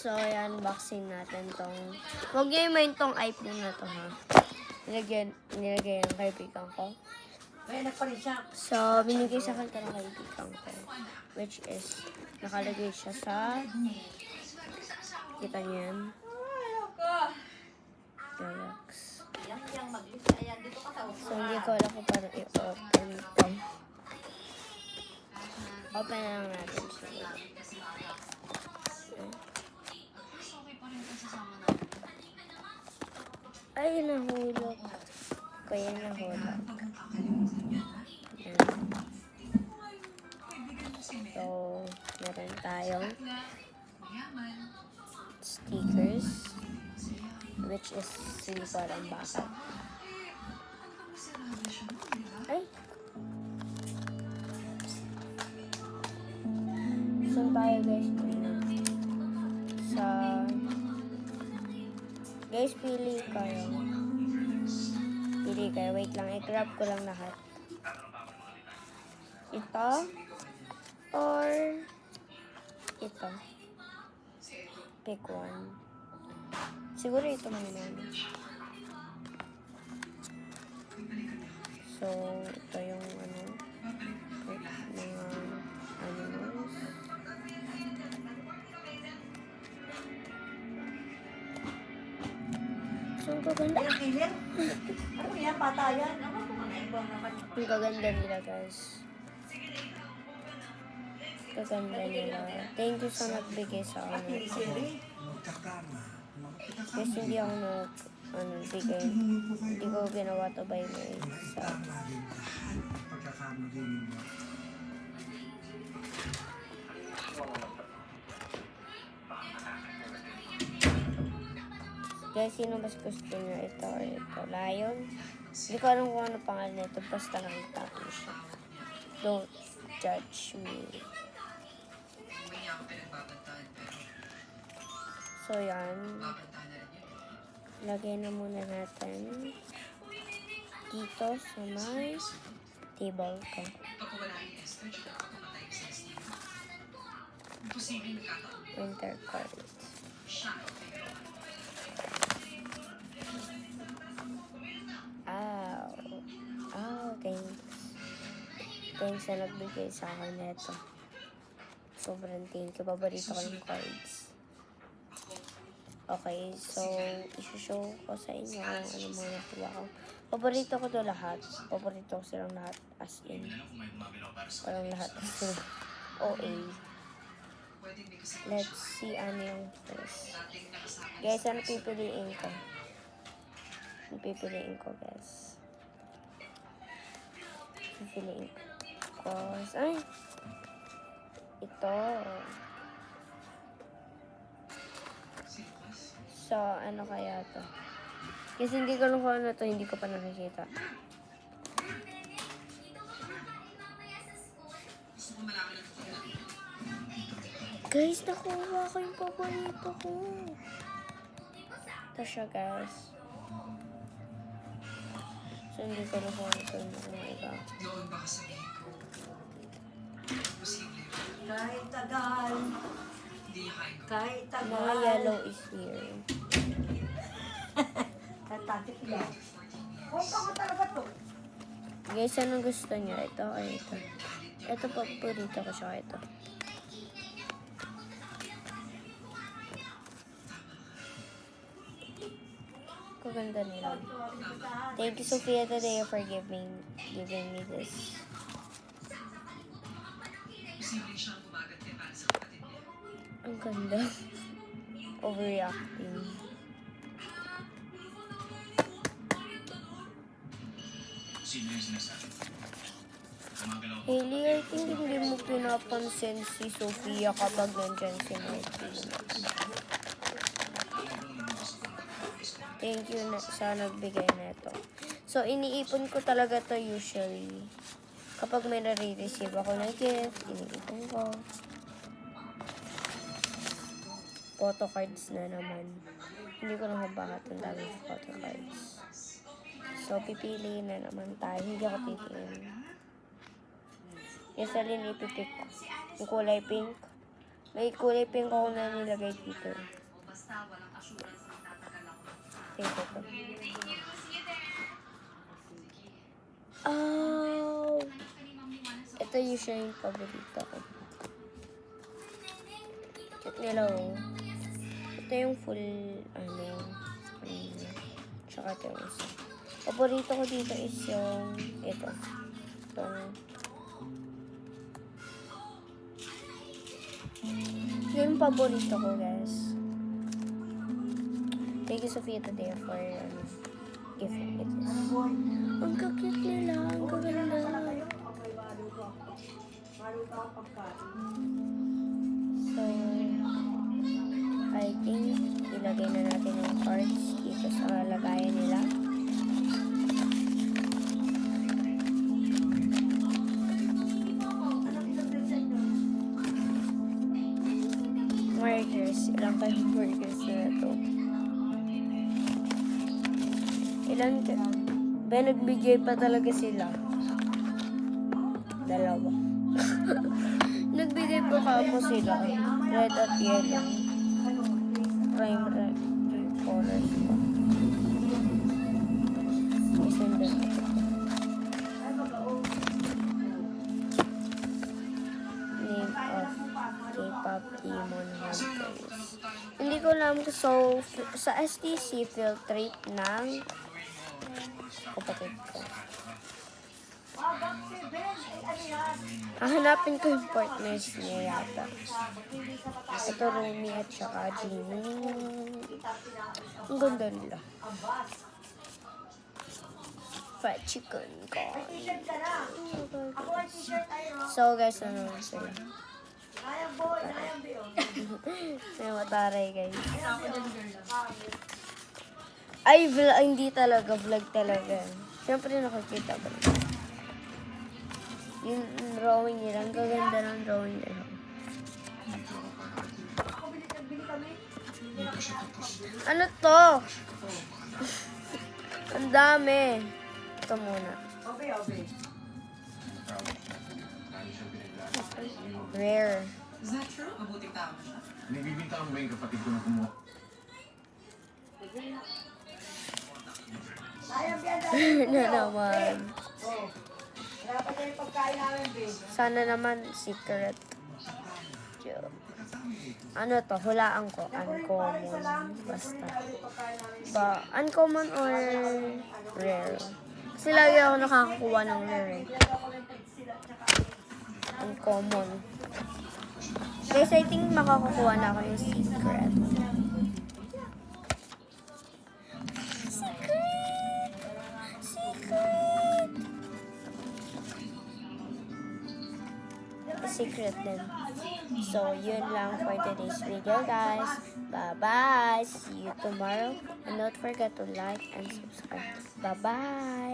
So, ayan, unboxing natin tong... Huwag niyo i-mind tong iPhone na to, ha? Nilagay ng kaibigan ko. May anak pa rin siya. So, binigay sa akin ito ng kaibigan ko. Which is, nakalagay siya sa... Kita niyo yan? Galax. So, hindi ko alam kung paano i-open ito. Open na lang natin siya. Ay, nahulog. Kaya nahulog. Yan. So, meron tayong stickers, which is silipar ang bakal. Ay! Saan tayo, guys? Sa... Guys, pili kayo. Pili kayo. Wait lang, i-grab ko lang lahat. Ito? Or... ito? Pick one. Siguro ito muna. So, ito yung ano, mga animals. So, ang gaganda. Ano yan? Patayan? Ang gaganda nila, guys. Gaganda nila. Thank you sa nagbigay sa akin. Kasi hindi ako bigay. Hindi ko ginawa to by myself. Guys, sino mas gusto nyo? Ito or ito? Lion? Hindi ko alam kung ano pangalan nito. Basta nakita ko siya. Don't judge me. So, yan. Lagay na muna natin dito sa may table ko. Winter cards. Thanks. Thanks na nagbigay sa akin neto. Sobrang thank you. Paborito ko ng cards. Okay, so, isushow ko sa inyo kung ano mga nakuha ko. Paborito ko to lahat. Paborito ko silang lahat. As in. Parang lahat. As in. OA. Let's see ano yung first. Guys, ano pipiliin ko? Ano pipiliin ko, guys? Pipiliin ko. Ay! Ito. So, ano kaya to? Kasi hindi ko lang kung ano to, hindi ko pa nakikita. Guys, nakuha ko yung paborito ko. Ito siya, guys. So, hindi ko lang kung ano to yung iba. Kahit tagal. Kahit tagal. Mga yellow is here. Tatakit ba? Huwag ka mo talaga to. Guys, anong gusto niyo? Ito o ito? Ito paborito ko siya. Ito. Kaganda nila. Thank you, Sophia, today for giving me this. Ang ganda. Overreacting. Hailey, I think hindi mo pinapansin si Sophia kapag nandyan si Martin. Thank you sa nagbigay neto. So, iniipon ko talaga to usually. Kapag may nare-receive ako ng gift, iniipon ko. Photo cards na naman. Hindi ko na bakit ang daming photo cards. So, pipili na naman tayo. Hindi ako pipiliin. Yung salin ipipick ko. Yung kulay pink. May kulay pink ako na nilagay dito. Ito to. Oh! Ito usually yung paborito ko. Cute nila oh. Ito yung full, tsaka ito yung isa. Paborito ko dito is yung, ito. Yung paborito ko, guys. Thank you, Sophia, today for gifting it. Ang cute nila. Ang gaganda. So, I think ilagay na natin yung cards dito sa lagayan nila. Markers. Ilang kayong markers na ito? Ilan ka? Ba, nagbigay pa talaga sila. Dalawa. Nagbigay pa kamo sila. Red at yellow. Prime red. Three colors pa. Isang dalawa. Name of K-pop Demon Hunters. Hindi ko alam kung so sa STC filtrate ng kapatid ko. Hahanapin ko yung partners niya yata. Ito Rumi at saka Jimmy. Ang ganda nila. Fried chicken ko. So guys, ano na sila? May mataray guys. Ay, hindi talaga. Vlog talaga. Siyempre nakikita ko. Yung drawing nila. Ang gaganda ng drawing nila. Ano to? Ang dami. Ito muna. Rare. Is that true? Mabuting tao na siya. Nagbibintangan ba yung kapatid ko na kumuha? Na naman. Sana naman secret. Joke. Ano to? Hulaan ko. Uncommon. Basta. Uncommon or rare? Kasi lagi ako nakakakuha ng rare. Uncommon. Guys, I think makakakuha na ako yung secret. Secret din. So, yun lang for today's video, guys. Bye-bye. See you tomorrow. And don't forget to like and subscribe. Bye-bye.